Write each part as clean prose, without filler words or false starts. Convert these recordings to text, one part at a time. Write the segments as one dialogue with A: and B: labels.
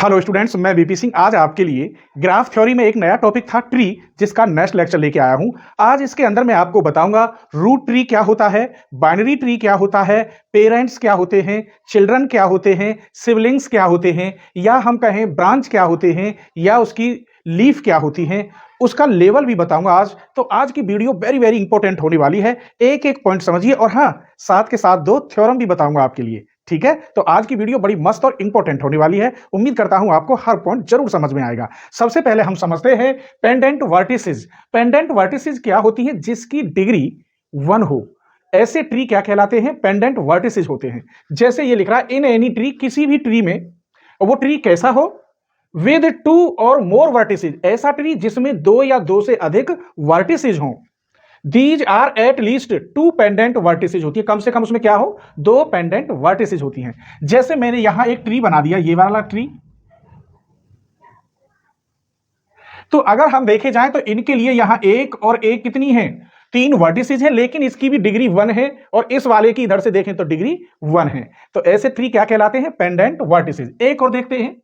A: Hello students, मैं BP Singh आज आपके लिए ग्राफ थ्योरी में एक नया टॉपिक था ट्री, जिसका नेक्स्ट लेक्चर लेके आया हूं। आज इसके अंदर मैं आपको बताऊंगा रूट ट्री क्या होता है, बाइनरी ट्री क्या होता है, पेरेंट्स क्या होते हैं, चिल्ड्रन क्या होते हैं, सिबलिंग्स क्या होते हैं, या हम कहें ब्रांच क्या होते हैं, या उसकी लीफ क्या होती हैं, उसका लेवल भी बताऊंगा आज। तो आज की वीडियो वेरी वेरी इंपॉर्टेंट होने वाली है, एक एक पॉइंट समझिए, और हाँ, साथ के साथ दो थ्योरम भी बताऊंगा आपके लिए। ठीक है, तो आज की वीडियो बड़ी मस्त और इंपॉर्टेंट होने वाली है। उम्मीद करता हूं आपको हर पॉइंट जरूर समझ में आएगा। सबसे पहले हम समझते हैं पेंडेंट वर्टिसेस। पेंडेंट वर्टिसेस क्या होती है? जिसकी डिग्री 1 हो, ऐसे ट्री क्या कहलाते हैं? पेंडेंट वर्टिसेस होते हैं। जैसे ये लिख रहा है, इन एनी ट्री, किसी भी ट्री में, वो ट्री कैसा हो? विद 2 और मोर वर्टिसेस, ऐसा ट्री जिसमें 2 या 2 से अधिक वर्टिसेस हों। These are at least 2 pendant vertices होती है, कम से कम उसमें क्या हो? 2 पेंडेंट वर्टिसेज होती हैं। जैसे मैंने यहां एक ट्री बना दिया, ये वाला ट्री। तो अगर हम देखे जाएं तो इनके लिए यहां एक और एक कितनी है? 3 वर्टिसेज है, लेकिन इसकी भी डिग्री 1 है, और इस वाले की इधर से देखें तो डिग्री 1 है। तो ऐसे ट्री क्या कहलाते हैं? Pendant vertices. एक और देखते हैं,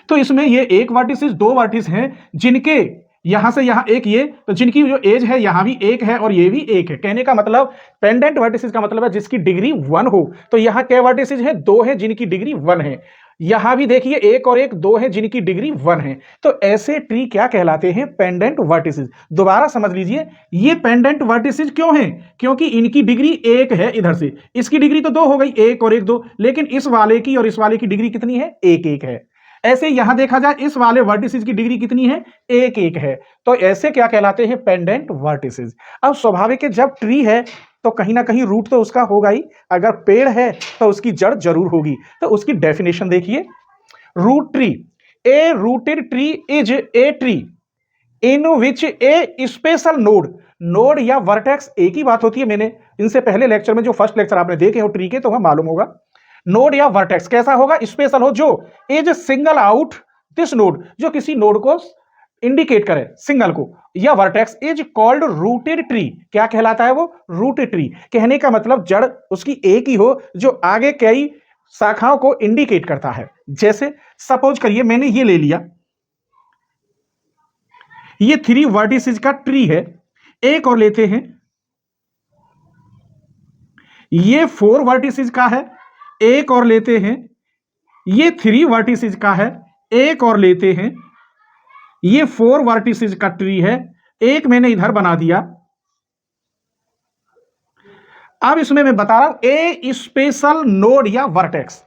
A: तो इसमें ये एक वर्टिसेस, 2 वर्टिस हैं, जिनके यहां से यहां एक, ये तो जिनकी जो एज है यहां भी एक है और ये भी एक है। कहने का मतलब पेंडेंट वर्टिसेस का मतलब है जिसकी डिग्री 1 हो। तो यहां क्या वर्टिसेस है? 2 है जिनकी डिग्री 1 है। यहां भी देखिए एक और एक, 2 है जिनकी डिग्री 1 है। तो ऐसे ट्री क्या कहलाते हैं? Pendant vertices. दोबारा समझ लीजिए, ये पेंडेंट वर्टिसेस क्यों हैं? क्योंकि इनकी डिग्री 1 है, इधर से इसकी डिग्री तो 2 हो गई, 1 और 1 2, लेकिन इस वाले की और इस वाले की डिग्री कितनी है? 1 1 है। ऐसे यहां देखा जाए, इस वाले वर्टिसेस की डिग्री कितनी है? 1 1 है। तो ऐसे क्या कहलाते हैं? Pendant vertices. अब स्वाभाविक है, जब ट्री है तो कहीं ना कहीं रूट तो उसका होगा ही। अगर पेड़ है तो उसकी जड़ जरूर होगी। तो उसकी डेफिनेशन देखिए, root tree, a rooted tree is a tree in which a special node, node या वर्टेक्स एक ही बात होती है। मैंने इनसे पहले लेक्चर में, जो फर्स्ट लेक्चर आपने देखे हो ट्री के, तो वहां मालूम होगा। नोड या वर्टेक्स कैसा होगा? स्पेशल हो, जो is single out this node, जो किसी नोड को इंडिकेट करे, सिंगल को, या vertex is called rooted tree. क्या कहलाता है वो? Rooted tree. कहने का मतलब जड़ उसकी एक ही हो, जो आगे कई शाखाओं को इंडिकेट करता है। जैसे सपोज करिए मैंने ये ले लिया, ये 3 वर्टिसेस का ट्री है। एक और लेते हैं, ये 4 वर्टिसेस का है। एक और लेते हैं, ये 3 वर्टिसेस का है। एक और लेते हैं, ये 4 वर्टिसेस का ट्री है। एक मैंने इधर बना दिया। अब इसमें मैं बता रहा हूं, ए स्पेशल नोड या vertex,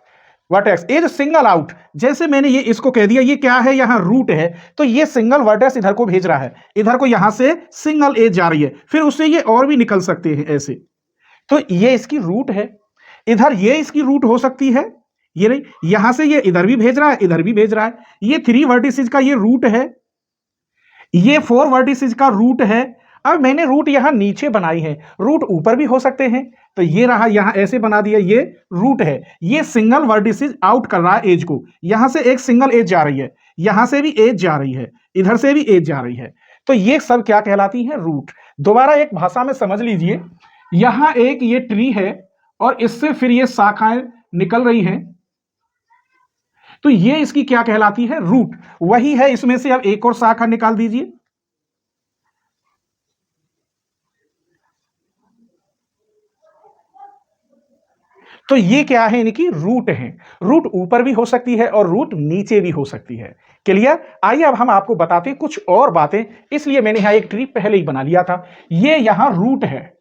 A: vertex is single out. जैसे मैंने ये इसको कह दिया, ये क्या है? यहां रूट है, तो ये सिंगल वर्टेक्स इधर को भेज रहा है, इधर को यहां से सिंगल एज जा रही है, फिर उससे ये और भी निकल सकते हैं ऐसे। तो ये इसकी रूट है। इधर ये इसकी रूट हो सकती है, ये नहीं, यहां से ये इधर भी भेज रहा है, इधर भी भेज रहा है। ये 3 वर्टिसेस का ये रूट है, ये 4 वर्टिसेस का रूट है। अब मैंने रूट यहां नीचे बनाई है, रूट ऊपर भी हो सकते हैं। तो ये रहा, यहां ऐसे बना दिया, ये रूट है। ये सिंगल वर्टिसेस आउट कर रहा है एज को, यहां से एक सिंगल एज जा रही है, यहां से भी एज जा रही है, इधर से भी एज जा रही है। तो ये सब क्या कहलाती है? रूट। दोबारा एक भाषा में समझ लीजिए, यहां एक ये ट्री है और इससे फिर ये शाखाएं निकल रही हैं, तो ये इसकी क्या कहलाती है? रूट। वही है, इसमें से अब एक और शाखा निकाल दीजिए, तो ये क्या है? इनकी रूट है। रूट ऊपर भी हो सकती है और रूट नीचे भी हो सकती है। क्लियर? आइए अब हम आपको बताते हैं कुछ और बातें। इसलिए मैंने यहां एक ट्री पहले ही बना लिया था। ये यहां रूट है।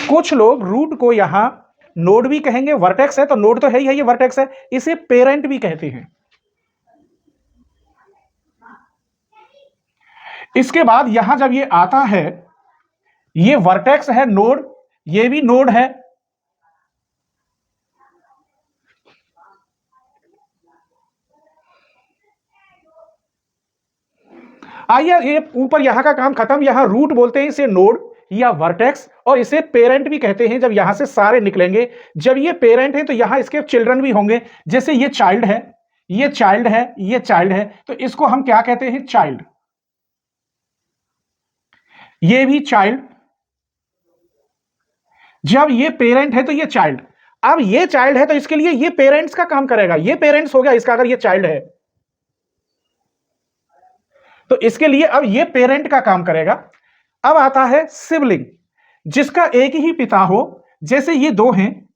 A: कुछ लोग रूट को यहां नोड भी कहेंगे, वर्टेक्स है तो नोड तो है ही है, ये वर्टेक्स है, इसे पेरेंट भी कहते हैं। इसके बाद यहां जब ये आता है, ये वर्टेक्स है, नोड, ये भी नोड है। आइए, ये ऊपर यहां का काम खत्म, यहां रूट बोलते हैं इसे, नोड या वर्टेक्स, और इसे पेरेंट भी कहते हैं। जब यहां से सारे निकलेंगे, जब ये पेरेंट है तो यहां इसके चिल्ड्रन भी होंगे। जैसे ये चाइल्ड है, ये चाइल्ड है, ये चाइल्ड है, तो इसको हम क्या कहते हैं? चाइल्ड। ये भी चाइल्ड, जब ये पेरेंट है तो ये चाइल्ड, अब ये चाइल्ड है तो इसके लिए ये पेरेंट्स का काम करेगा, ये पेरेंट्स हो गया इसका, अगर ये चाइल्ड है तो इसके लिए अब ये पेरेंट का काम करेगा। अब आता है सिबलिंग, जिसका एक ही पिता हो, जैसे ये दो हैं,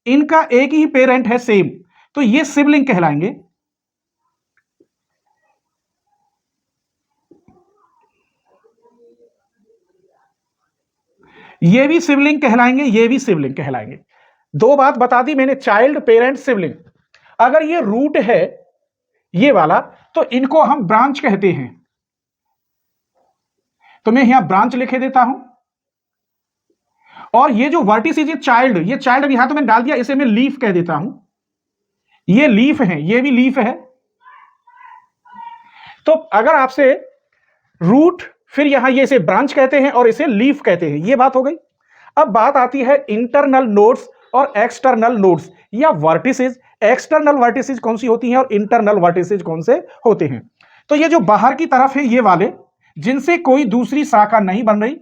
A: इनका एक ही पेरेंट है सेम, तो ये सिबलिंग कहलाएंगे। ये भी सिबलिंग कहलाएंगे, ये भी सिबलिंग कहलाएंगे। दो बात बता दी मैंने, चाइल्ड, पेरेंट, सिबलिंग। अगर ये रूट है ये वाला तो इनको हम ब्रांच कहते हैं, तो मैं यहां ब्रांच लिखे देता हूं। और ये जो वर्टिसेस, ये चाइल्ड, ये चाइल्ड यहां तो मैंने डाल दिया, इसे मैं लीफ कह देता हूं। ये लीफ है, ये भी लीफ है। तो अगर आपसे रूट, फिर यहां ये इसे ब्रांच कहते हैं और इसे लीफ कहते हैं, ये बात हो गई। अब बात आती है इंटरनल नोड्स और एक्सटर्नल नोड्स या वर्टिसेस। एक्सटर्नल वर्टिसेस कौन सी होती हैं और इंटरनल वर्टिसेस कौन से होते हैं? तो ये जो बाहर की तरफ है ये वाले, जिनसे कोई दूसरी शाखा नहीं बन रही,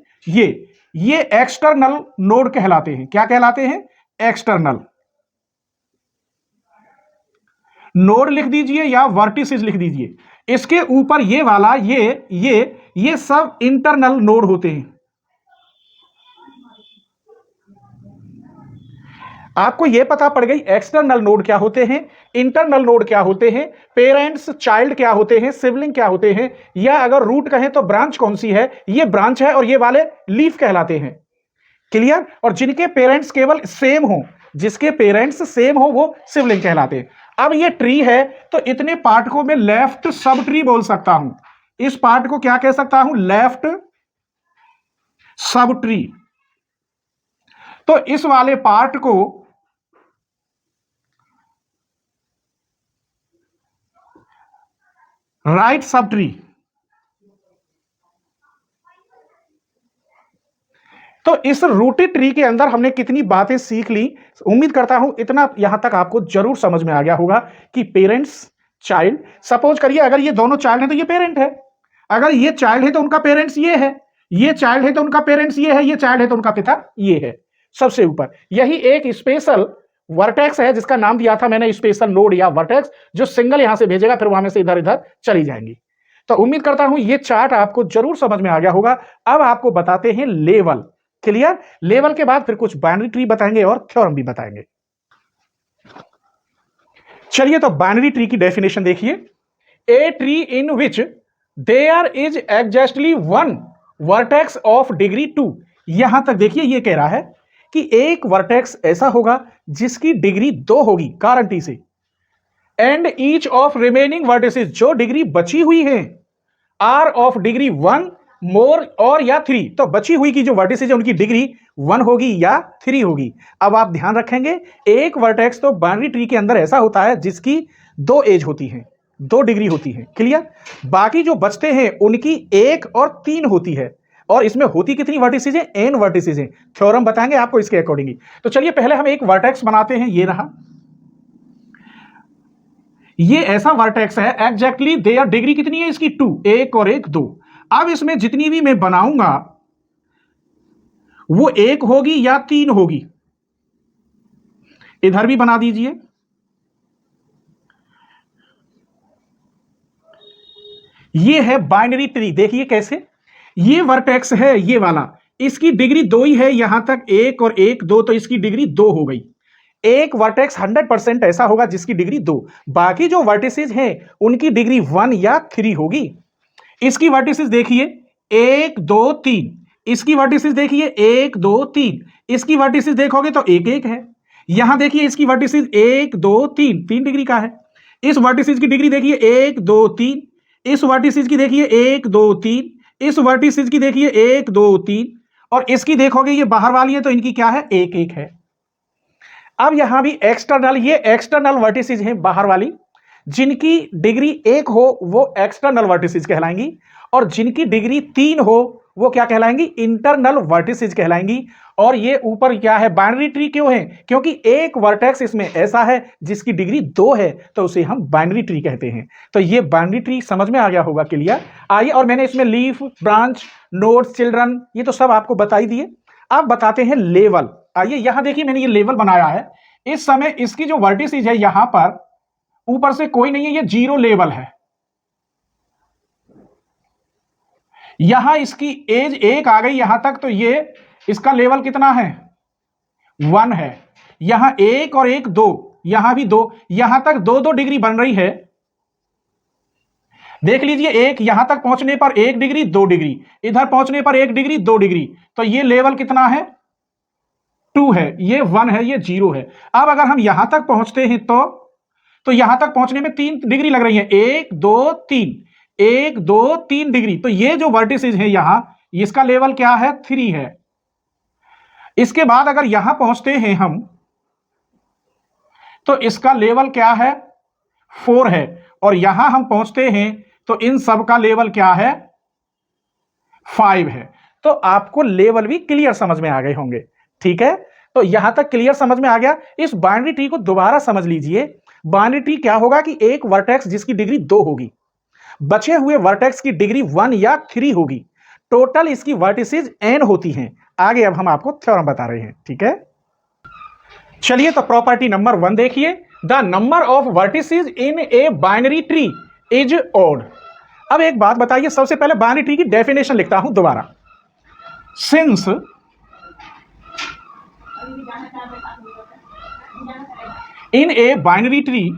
A: ये एक्सटर्नल नोड कहलाते हैं। क्या कहलाते हैं? एक्सटर्नल नोड लिख दीजिए या वर्टिसेस लिख दीजिए। इसके ऊपर ये वाला, ये सब इंटरनल नोड होते हैं। आपको यह पता पड़ गई एक्सटर्नल नोड क्या होते हैं, इंटरनल नोड क्या होते हैं, पेरेंट्स चाइल्ड क्या होते हैं, सिबलिंग क्या होते हैं, या अगर रूट कहें तो ब्रांच कौन सी है, ये ब्रांच है और ये वाले लीफ कहलाते हैं। क्लियर? और जिनके पेरेंट्स केवल सेम हो, जिसके पेरेंट्स सेम हो वो सिबलिंग कहलाते हैं। अब ये ट्री है तो इतने पार्ट को मैं लेफ्ट सब ट्री बोल सकता हूं। इस पार्ट को क्या कह सकता हूं? Left sub tree. तो इस वाले पार्ट को राइट सब ट्री। तो इस रूटेड ट्री के अंदर हमने कितनी बातें सीख ली, उम्मीद करता हूं इतना यहां तक आपको जरूर समझ में आ गया होगा कि पेरेंट्स, चाइल्ड, सपोज करिए अगर ये दोनों चाइल्ड है तो ये पेरेंट है, अगर ये चाइल्ड है तो उनका पेरेंट्स ये है, ये चाइल्ड है तो उनका पेरेंट्स ये है, ये चाइल्ड है तो उनका पिता ये है, सबसे ऊपर। यही एक स्पेशल वर्टेक्स है जिसका नाम दिया था मैंने स्पेशल नोड या वर्टेक्स, जो सिंगल यहां से भेजेगा फिर वहां में से इधर इधर चली जाएंगी। तो उम्मीद करता हूं ये चार्ट आपको जरूर समझ में आ गया होगा। अब आपको बताते हैं लेवल। क्लियर? लेवल के बाद फिर कुछ बाइनरी ट्री बताएंगे और थ्योरम भी बताएंगे। चलिए तो बाइनरी ट्री की डेफिनेशन देखिए। A tree in which there is exactly one vertex of degree 2। यहां तक देखिए ये कह रहा है कि एक वर्टेक्स ऐसा होगा जिसकी डिग्री 2 होगी गारंटी से, and each of remaining vertices, जो डिग्री बची हुई है, आर ऑफ डिग्री 1 मोर और या 3। तो बची हुई की जो वर्टिसेस है उनकी डिग्री 1 होगी या 3 होगी। अब आप ध्यान रखेंगे एक वर्टेक्स तो बाइनरी ट्री के अंदर ऐसा होता है जिसकी 2 एज होती है, 2 डिग्री होती है। क्लियर? बाकी जो बचते हैं उनकी 1 और 3 होती है। और इसमें होती कितनी वर्टिसेस है? n वर्टिसेस है। थ्योरम बताएंगे आपको इसके अकॉर्डिंगली। तो चलिए पहले हम एक वर्टेक्स बनाते हैं, ये रहा। ये ऐसा वर्टेक्स है एग्जैक्टली देयर डिग्री कितनी है इसकी? 2, 1 और 1 2। अब इसमें जितनी भी मैं बनाऊंगा वो 1 होगी या 3 होगी। इधर भी बना दीजिए। ये है बाइनरी ट्री। देखिए कैसे, ये वर्टेक्स है ये वाला, इसकी डिग्री 2 ही है, यहां तक 1 और 1 2, तो इसकी डिग्री 2 हो गई। एक वर्टेक्स 100% ऐसा होगा जिसकी डिग्री 2, बाकी जो वर्टिसेस हैं उनकी डिग्री 1 या 3 होगी। इसकी वर्टिसेस देखिए 1 2 3, इसकी वर्टिसेस देखिए 1 2 3, इसकी वर्टिसेस देखोगे तो 1 1 है। यहां देखिए इसकी वर्टिसेस 1 2 3, 3 डिग्री का है। इस वर्टिसेस की डिग्री देखिए 1 2 3, इस वर्टिसेस की देखिए 1 2 3, इस वर्टिसेस की देखिए 1 2 3, और इसकी देखोगे ये बाहर वाली है तो इनकी क्या है? 1 1 है। अब यहां भी एक्सटर्नल, ये एक्सटर्नल वर्टिसेस हैं बाहर वाली, जिनकी डिग्री 1 हो वो एक्सटर्नल वर्टिसेस कहलाएंगी, और जिनकी डिग्री 3 हो वो क्या कहलाएंगी? Internal vertices कहलाएंगी। और ये ऊपर क्या है? बाइनरी ट्री क्यों है? क्योंकि एक वर्टेक्स इसमें ऐसा है जिसकी डिग्री 2 है, तो उसे हम बाइनरी ट्री कहते हैं। तो ये बाइनरी ट्री समझ में आ गया होगा। क्लियर? आइए, और मैंने इसमें लीफ, ब्रांच, नोड्स, चिल्ड्रन, ये तो सब आपको बता ही दिए। अब बताते हैं लेवल। आइए यहां देखिए मैंने ये लेवल बनाया है, इस समय इसकी जो वर्टिसेज है यहां पर ऊपर से कोई नहीं है, ये 0 लेवल है। यहां इसकी एज 1 आ गई यहां तक, तो ये इसका लेवल कितना है 1 है। यहां 1 और 1 2, यहां भी 2, यहां तक 2-2 डिग्री बन रही है। देख लीजिए, एक यहां तक पहुंचने पर 1 डिग्री 2 डिग्री, इधर पहुंचने पर 1 डिग्री 2 डिग्री, तो ये लेवल कितना है 2 है, ये 1 है, ये 0 है। अब अगर हम यहां तक पहुंचते हैं तो यहां तक पहुंचने में 3 डिग्री लग रही है, 1 2 3, 1 2 3 डिग्री, तो ये जो वर्टिसेज है यहां, इसका लेवल क्या है 3 है। इसके बाद अगर यहां पहुंचते हैं हम तो इसका लेवल क्या है 4 है, और यहां हम पहुंचते हैं तो इन सब का लेवल क्या है 5 है। तो आपको लेवल भी क्लियर समझ में आ गए होंगे, ठीक है। तो यहां तक क्लियर समझ में आ गया। इस बाइनरी ट्री को दोबारा समझ लीजिए। बाइनरी ट्री क्या होगा कि एक वर्टेक्स जिसकी डिग्री 2 होगी, बचे हुए वर्टेक्स की डिग्री 1 या 3 होगी, टोटल इसकी वर्टिसेज n होती हैं। आगे अब हम आपको थ्योरम बता रहे हैं, ठीक है। चलिए तो प्रॉपर्टी नंबर 1 देखिए, the number of vertices in a binary tree is odd. अब एक बात बताइए, सबसे पहले बाइनरी ट्री की डेफिनेशन लिखता हूं दोबारा। Since in a binary tree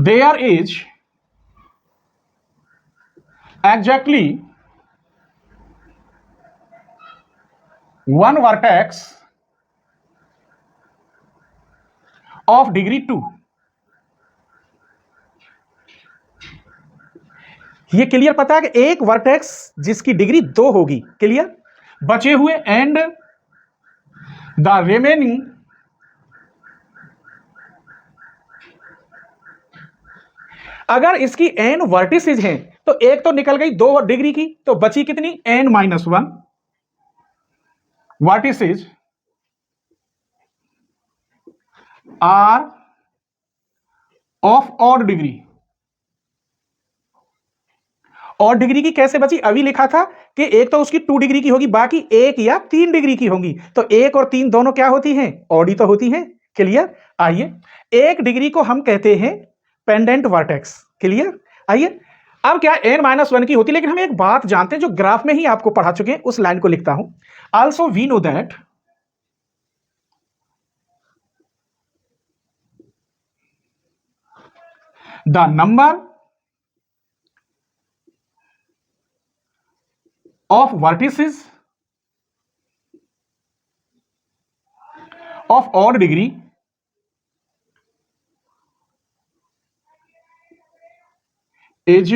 A: there is exactly one vertex of degree 2। ये क्लियर पता है कि एक वर्टेक्स जिसकी डिग्री 2 होगी, क्लियर, बचे हुए एंड द रिमेनिंग अगर इसकी n वर्टिसेज हैं तो एक तो निकल गई 2 डिग्री की, तो बची कितनी n-1 vertices are of odd degree. और डिग्री की कैसे बची, अभी लिखा था कि एक तो उसकी 2 डिग्री की होगी, बाकी 1 या 3 डिग्री की होंगी, तो 1 और 3 दोनों क्या होती हैं ऑड ही तो होती हैं, क्लियर। आइए 1 डिग्री को हम कहते हैं पेंडेंट वर्टेक्स, क्लियर। आइए अब क्या n-1 की होती, लेकिन हम एक बात जानते हैं जो ग्राफ में ही आपको पढ़ा चुके हैं, उस लाइन को लिखता हूं। Also we know that the number of vertices of odd degree is,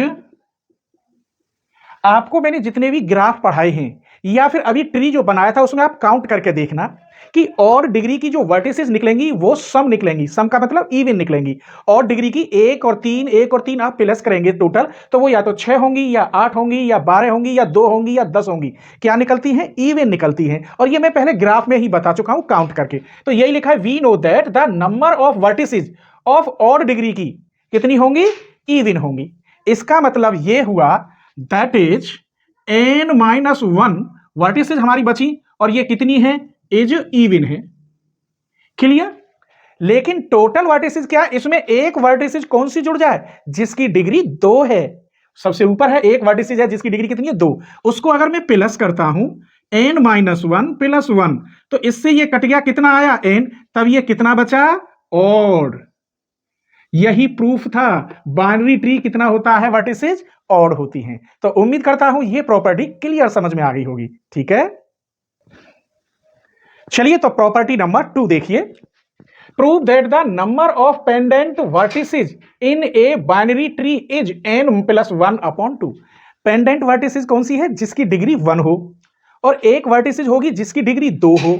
A: आपको मैंने जितने भी ग्राफ पढ़ाए हैं या फिर अभी ट्री जो बनाया था उसमें आप काउंट करके देखना कि और डिग्री की जो वर्टिसेस निकलेंगी वो सम निकलेंगी, सम का मतलब इवन निकलेंगी। और डिग्री की 1 और 3 आप प्लस करेंगे टोटल, तो वो या तो 6 होंगी या 8 होंगी या 12 होंगी या 2 होंगी या 10 होंगी, क्या निकलती हैं इवन निकलती हैं। और ये मैं पहले ग्राफ में ही बता चुका हूं काउंट करके। तो यही लिखा है we know that the number of vertices of odd degree की कितनी होंगी इवन होंगी। इसका मतलब ये हुआ दैट इज n-1 वर्टिसेज हमारी बची, और ये कितनी है एज इवन है, क्लियर। लेकिन टोटल वर्टिसेज क्या है, इसमें एक वर्टिसेज कौन सी जुड़ जाए जिसकी डिग्री 2 है, सबसे ऊपर है एक वर्टिसेज है जिसकी डिग्री कितनी है 2, उसको अगर मैं प्लस करता हूं n-1 प्लस 1, तो इससे ये कट गया, कितना आया n, तब ये कितना बचा ऑड। यही प्रूफ था, बाइनरी ट्री कितना होता है वर्टिसेज ऑड होती हैं। तो उम्मीद करता हूं ये प्रॉपर्टी क्लियर समझ में आ गई होगी, ठीक है। चलिए तो प्रॉपर्टी नंबर 2 देखिए, prove that the number of pendant vertices in a binary tree is n+1/2। Pendant vertices कौन सी है जिसकी डिग्री 1 हो, और एक वर्टिसेज होगी जिसकी डिग्री 2 हो,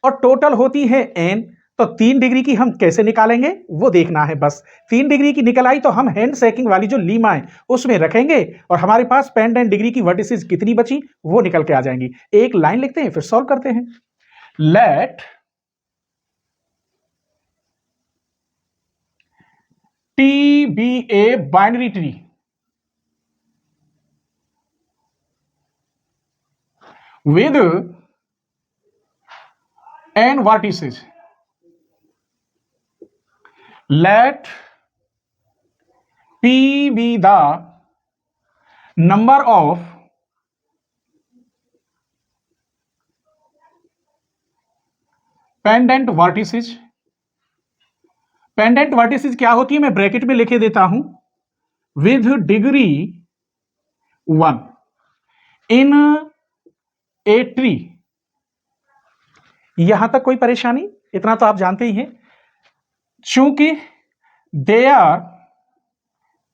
A: और टोटल होती है n। तो 3 डिग्री की हम कैसे निकालेंगे वो देखना है बस। 3 डिग्री की निकल आई तो हम हैंड सेकिंग वाली जो लीमा है उसमें रखेंगे, और हमारे पास पेंडेंट डिग्री की वर्टिसेज कितनी बची वो निकल के आ जाएंगी। एक लाइन लिखते हैं फिर सॉल्व करते हैं। Let T be a binary tree with n vertices, let P be the number of pendant vertices. Pendant vertices क्या होती है, मैं ब्रैकेट में लिखे देता हूं, with degree 1 in a tree. यहां तक कोई परेशानी, इतना तो आप जानते ही हैं। चूंकि there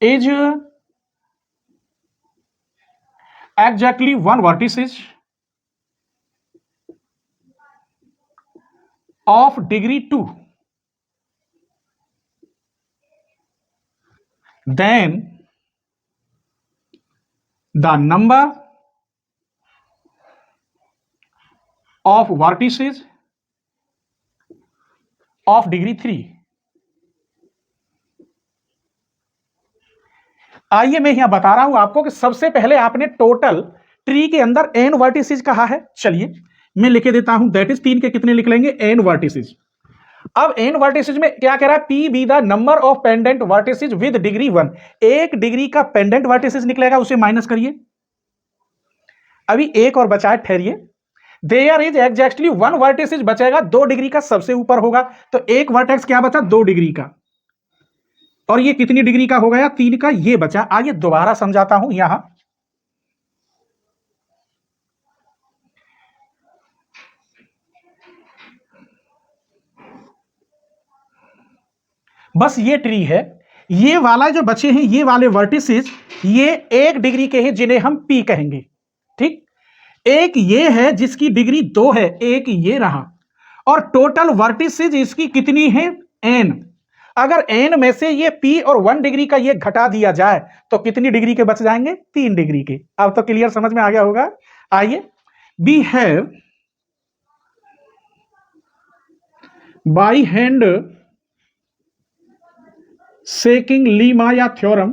A: is exactly 1 vertices of degree 2, then the number of vertices of degree 3। आइए मैं यहां बता रहा हूं आपको कि सबसे पहले आपने टोटल ट्री के अंदर n वर्टिसेज कहा है। चलिए मैं लिखे देता हूं, दैट इज 3 के कितने लिख लेंगे, n वर्टिसेज। अब n वर्टिसेज में क्या कह रहा है, p be the number of pendant vertices with degree 1। एक डिग्री का पेंडेंट वर्टिसेज निकलेगा, उसे माइनस करिए। अभी एक और बचा है, ठहरिए। देयर इज एग्जैक्टली 1 वर्टिसेज बचेगा, 2 डिग्री का सबसे ऊपर होगा, तो एक वर्टेक्स क्या बचा, 2 डिग्री का। और ये कितनी डिग्री का हो गया, 3 का, ये बचा। आइए दोबारा समझाता हूं यहां। बस ये ट्री है, ये वाला जो बचे हैं, ये वाले वर्टिसेस, ये 1 डिग्री के हैं, जिन्हें हम P कहेंगे। ठीक, एक ये है जिसकी डिग्री 2 है, एक ये रहा, और टोटल वर्टिसेस इसकी कितनी है, n। अगर n में से ये P और 1 डिग्री का ये घटा दिया जाए तो कितनी डिग्री के बच जाएंगे, 3 डिग्री के। अब तो क्लियर समझ में आ गया होगा। आइए, we have by handshaking lemma या थ्योरम,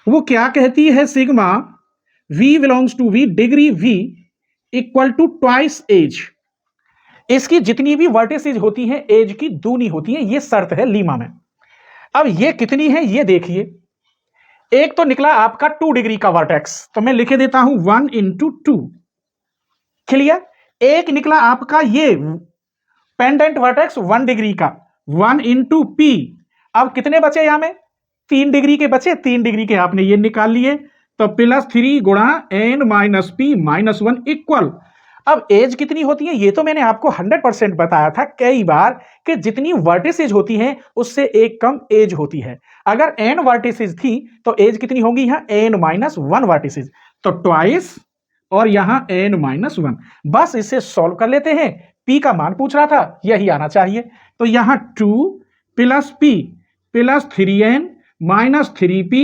A: वो क्या कहती है, sigma v belongs to v, degree v equal to twice edge. इसकी जितनी भी वर्टिसेज होती हैं एज की दूनी होती हैं, ये शर्त है लीमा में। अब ये कितनी है ये देखिए, एक तो निकला आपका 2 डिग्री का वर्टेक्स, तो मैं लिखे देता हूं 1 इंटू 2। क्लियर। एक निकला आपका ये पेंडेंट वर्टेक्स 1 डिग्री का, 1 इंटू पी। अब कितने बचे यहां में, 3 डिग्री के बचे, 3 डिग्री के आपने ये निकाल लिए, तो +3 गुणा n minus P minus 1 equal. अब एज कितनी होती है, ये तो मैंने आपको 100% बताया था कई बार कि जितनी वर्टिसेज होती हैं उससे एक कम एज होती है। अगर n वर्टिसेज थी तो एज कितनी होगी, यहां n माइनस 1 वर्टिसेज, तो ट्वाइस और यहां n माइनस 1। बस इसे सॉल्व कर लेते हैं, p का मान पूछ रहा था, यही आना चाहिए। तो यहां 2 plus p plus 3n minus 3p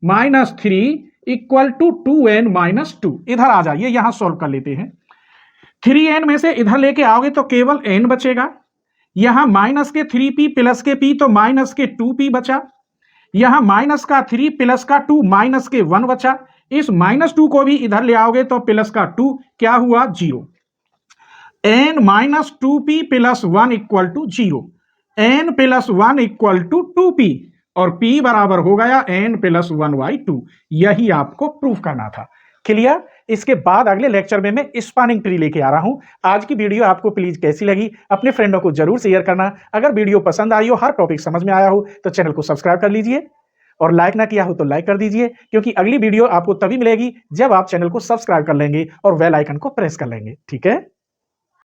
A: minus 3 equal to 2n minus 2। इधर आ जाइए, यहां सॉल्व कर लेते हैं। 3n में से इधर लेके आओगे तो केवल n बचेगा, यहां माइनस के 3p प्लस के p, तो माइनस के 2p बचा, यहां माइनस का 3 प्लस का 2 माइनस के 1 बचा। इस माइनस 2 को भी इधर ले आओगे तो प्लस का 2 क्या हुआ, 0। n minus 2p plus 1 equal to 0, n plus 1 equal to 2p, और p बराबर हो गया n प्लस 1/2। यही आपको प्रूफ करना था। क्लियर। इसके बाद अगले लेक्चर में मैं स्पैनिंग ट्री लेके आ रहा हूं। आज की वीडियो आपको प्लीज कैसी लगी, अपने फ्रेंडों को जरूर शेयर करना। अगर वीडियो पसंद आई हो, हर टॉपिक समझ में आया हो, तो चैनल को सब्सक्राइब कर लीजिए, और लाइक ना किया हो तो लाइक कर दीजिए, क्योंकि अगली वीडियो आपको तभी मिलेगी जब आप चैनल को सब्सक्राइब कर लेंगे और बेल आइकन को प्रेस कर लेंगे। ठीक है।